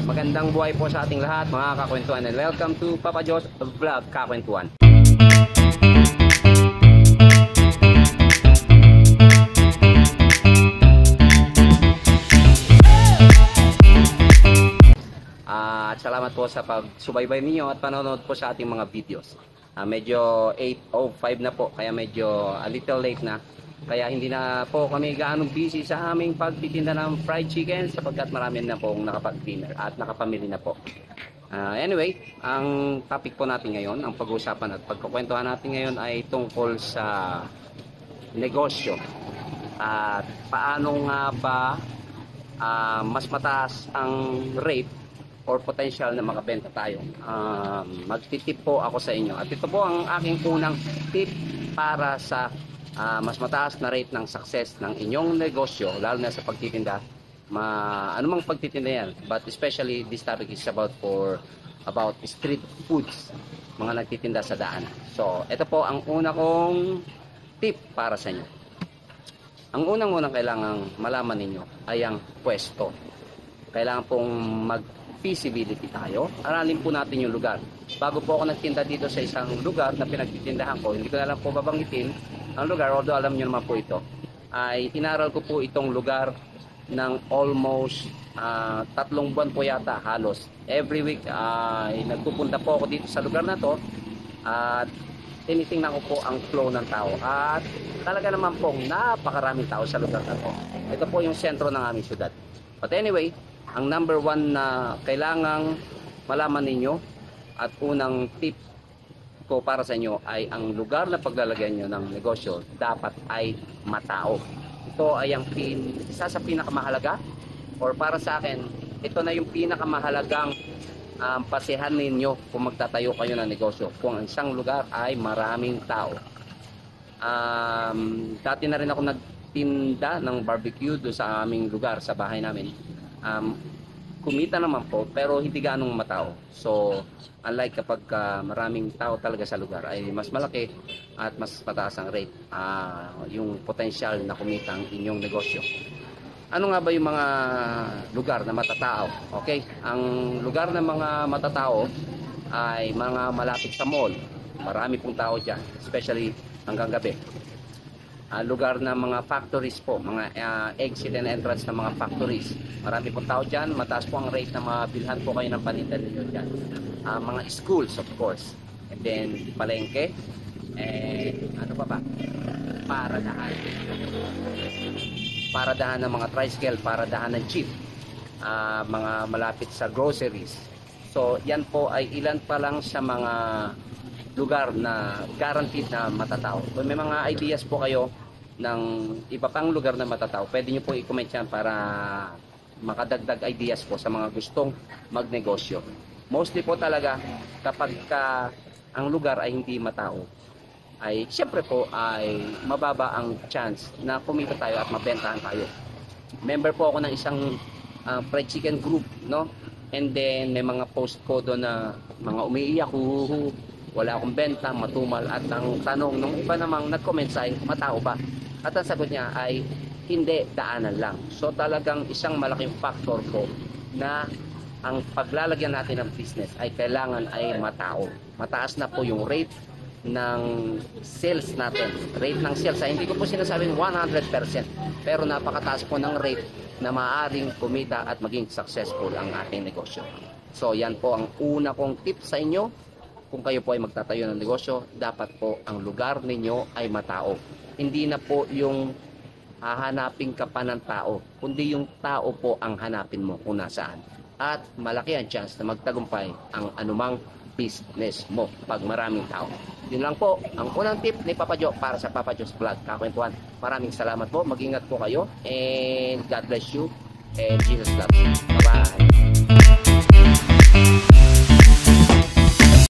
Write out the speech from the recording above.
Magandang buhay po sa ating lahat mga kakwentuhan, and welcome to Papa Jo's Vlog Kakwentuhan. At salamat po sa pagsubaybay ninyo at panonood po sa ating mga videos. Medyo 8:05 na po, kaya medyo a little late na. Kaya hindi na po kami gaano busy sa aming pagtitinda ng fried chicken sapagkat marami na pong nakapag-dinner at nakapamili na po. Anyway, ang topic po natin ngayon, ang pag-uusapan at pagkukwentuhan natin ngayon ay tungkol sa negosyo. At paano nga ba mas mataas ang rate or potential na makabenta tayo. Magtitip po ako sa inyo. At ito po ang aking unang tip para sa mas mataas na rate ng success ng inyong negosyo, lalo na sa pagtitinda. Anumang pagtitinda yan, but especially this topic is about street foods, mga nagtitinda sa daan. So, ito po ang una kong tip para sa inyo. Ang unang kailangang malaman ninyo ay ang pwesto. Kailangan pong mag-feasibility tayo. Aralin po natin yung lugar. Bago po ako nagtinda dito sa isang lugar na pinagtitindahan ko, hindi ko na lang po babanggitin ang lugar, although alam nyo naman po ito, ay inaral ko po itong lugar ng almost 3 buwan po yata halos. Every week ay nagpupunta po ako dito sa lugar na to at tinitingnan ko po ang flow ng tao. At talaga naman pong napakaraming tao sa lugar na to. Ito po yung sentro ng aming syudad. But anyway, ang number 1 na kailangang malaman ninyo at unang tip ko para sa inyo ay ang lugar na paglalagyan nyo ng negosyo dapat ay matao. Ito ay ang isa sa pinakamahalaga, or para sa akin, ito na yung pinakamahalagang pasihan ninyo kung magtatayo kayo ng negosyo. Kung ang isang lugar ay maraming tao. Dati na rin ako nagtinda ng barbecue doon sa aming lugar, sa bahay namin. Kumita naman po, pero hindi ganong matao. So, unlike kapag maraming tao talaga sa lugar, ay mas malaki at mas mataas ang rate, yung potential na kumita ang inyong negosyo. Ano nga ba yung mga lugar na matatao? Okay, ang lugar ng mga matatao ay mga malapit sa mall. Marami pong tao dyan, especially hanggang gabi. Lugar ng mga factories po, mga exit and entrance ng mga factories. Marami pong tao dyan, mataas po ang rate na mabilhan po kayo ng paninda ninyo dyan. Mga schools, of course. And then, palengke. And ano pa ba? Paradahan. Paradahan ng mga tricycle, paradahan ng jeep. Mga malapit sa groceries. So, yan po ay ilan pa lang sa mga lugar na guaranteed na matatao. Kung may mga ideas po kayo ng iba pang lugar na matatao, pwede nyo po i-comment yan para makadagdag ideas po sa mga gustong magnegosyo. Mostly po talaga kapag ang lugar ay hindi matao, ay siyempre po ay mababa ang chance na kumita tayo at mabentahan tayo. Member po ako ng isang fried chicken group, no? And then may mga post ko doon na mga umiiyak, wala akong benta, matumal. At ang tanong nung iba namang nag-comment sa akin, matao ba? At ang sagot niya ay hindi, daanan lang. So talagang isang malaking factor po na ang paglalagyan natin ng business ay kailangan ay matao. Mataas na po yung rate ng sales natin. Rate ng sales, hindi ko po sinasabing 100%, pero napakataas po ng rate na maaaring kumita at maging successful ang ating negosyo. So yan po ang una kong tip sa inyo. Kung kayo po ay magtatayo ng negosyo, dapat po ang lugar ninyo ay matao. Hindi na po yung hahanapin ka pa ng tao, kundi yung tao po ang hanapin mo kung nasaan. At malaki ang chance na magtagumpay ang anumang business mo pag maraming tao. Yun lang po ang unang tip ni Papa Jo para sa Papa Jo's Vlog Kakwentuhan. Maraming salamat po. Mag-ingat po kayo. And God bless you. And Jesus loves you. Bye-bye.